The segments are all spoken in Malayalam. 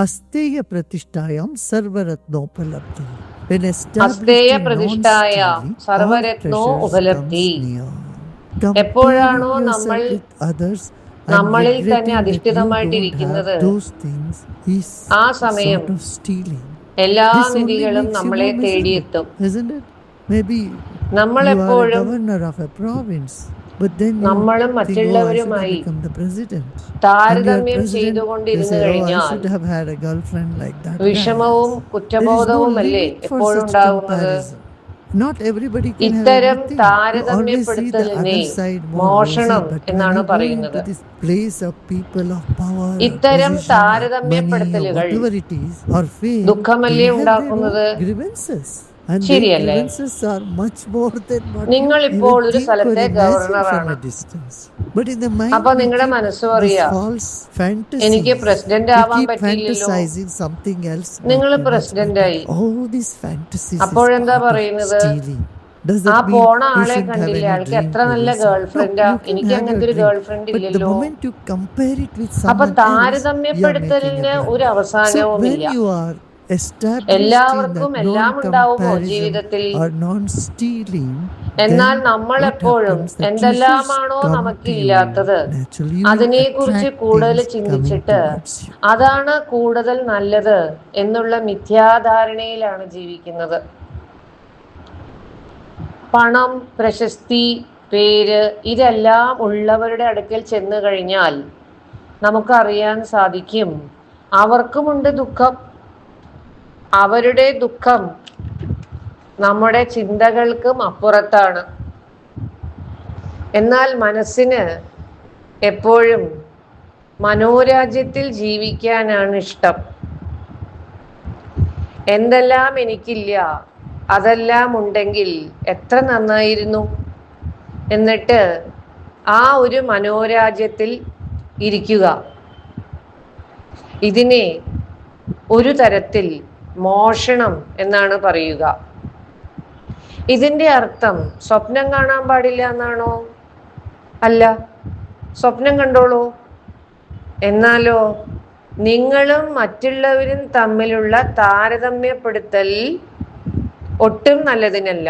അസ്തേയ പ്രതിഷ്ഠായാം സർവരത്നോപലബ്ധി. അസ്തേയ പ്രതിഷ്ഠായാം സർവരത്നോപലബ്ധി. എപ്പോഴാണോ നമ്മളിൽ തന്നെ അധിഷ്ഠിതമായിട്ടിരിക്കുന്നത്, ആ സമയം എല്ലാ നിധികളും നമ്മളെ തേടിയെത്തും. നമ്മളെപ്പോഴും നമ്മളും മറ്റുള്ളവരുമായി താരതമ്യം ചെയ്തുകൊണ്ടിരുന്നു കഴിഞ്ഞാൽ വിഷമവും കുറ്റബോധവും അല്ലേ എപ്പോഴും ഉണ്ടാകുന്നത്. ഇത്തരം താരതമ്യപ്പെടുത്തലിനെ മോഷണം എന്നാണ് പറയുന്നത്. ഇത്തരം താരതമ്യപ്പെടുത്തലുകൾ ദുഃഖമല്ലേ ഉണ്ടാക്കുന്നത്? ശരിയല്ലേ? നിങ്ങൾ ഇപ്പോൾ ഒരു സ്ഥലത്തെ ഗവർണറാണ്. അപ്പൊ നിങ്ങളുടെ മനസ്സ് പറയാ, എനിക്ക് പ്രസിഡന്റ് ആവാൻ പറ്റില്ലല്ലോ. നിങ്ങൾ പ്രസിഡന്റായി. അപ്പോഴെന്താ പറയുന്നത്? ആ പോണ ആളെ കണ്ടില്ലേ, ആൾക്ക് എത്ര നല്ല ഗേൾഫ്രണ്ടാ, എനിക്ക് അങ്ങനത്തെ ഒരു ഗേൾഫ്രണ്ട് ഇല്ലല്ലോ. അപ്പൊ താരതമ്യപ്പെടുത്തലിന് ഒരു അവസാനവുമില്ല. എല്ലാവർക്കും എല്ലാം ഉണ്ടാവുമോ ജീവിതത്തിൽ? എന്നാൽ നമ്മൾ എപ്പോഴും എന്തെല്ലാമാണോ നമുക്കില്ലാത്തത് അതിനെക്കുറിച്ച് കൂടുതൽ ചിന്തിച്ചിട്ട് അതാണ് കൂടുതൽ നല്ലത് എന്നുള്ള മിഥ്യാധാരണയിലാണ് ജീവിക്കുന്നത്. പണം, പ്രശസ്തി, പേര് ഇതെല്ലാം ഉള്ളവരുടെ അടുക്കൽ ചെന്ന് കഴിഞ്ഞാൽ നമുക്കറിയാൻ സാധിക്കും, അവർക്കുമുണ്ട് ദുഃഖം. അവരുടെ ദുഃഖം നമ്മുടെ ചിന്തകൾക്കും അപ്പുറത്താണ്. എന്നാൽ മനസ്സിന് എപ്പോഴും മനോരാജ്യത്തിൽ ജീവിക്കാനാണ് ഇഷ്ടം. എന്തെല്ലാം എനിക്കില്ല, അതെല്ലാം ഉണ്ടെങ്കിൽ എത്ര നന്നായിരുന്നു എന്നിട്ട് ആ ഒരു മനോരാജ്യത്തിൽ ഇരിക്കുക. ഇതിനെ ഒരു തരത്തിൽ മോഷണം എന്നാണ് പറയുക. ഇതിൻ്റെ അർത്ഥം സ്വപ്നം കാണാൻ പാടില്ല എന്നാണോ? അല്ല, സ്വപ്നം കണ്ടോളൂ. എന്നാലോ നിങ്ങളും മറ്റുള്ളവരും തമ്മിലുള്ള താരതമ്യപ്പെടുത്തൽ ഒട്ടും നല്ലതിനല്ല.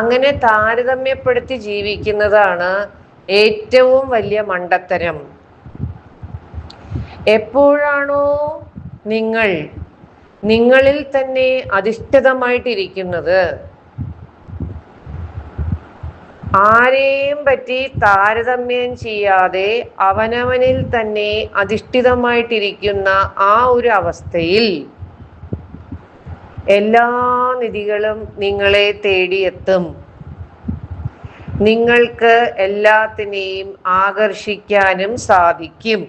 അങ്ങനെ താരതമ്യപ്പെടുത്തി ജീവിക്കുന്നതാണ് ഏറ്റവും വലിയ മണ്ടത്തരം. എപ്പോഴാണോ നിങ്ങൾ നിങ്ങളിൽ തന്നെ അധിഷ്ഠിതമായിട്ടിരിക്കുന്നത്, ആരെയും പറ്റി താരതമ്യം ചെയ്യാതെ അവനവനിൽ തന്നെ അധിഷ്ഠിതമായിട്ടിരിക്കുന്ന ആ ഒരു അവസ്ഥയിൽ എല്ലാ നിധികളും നിങ്ങളെ തേടിയെത്തും. നിങ്ങൾക്ക് എല്ലാത്തിനെയും ആകർഷിക്കാനും സാധിക്കും.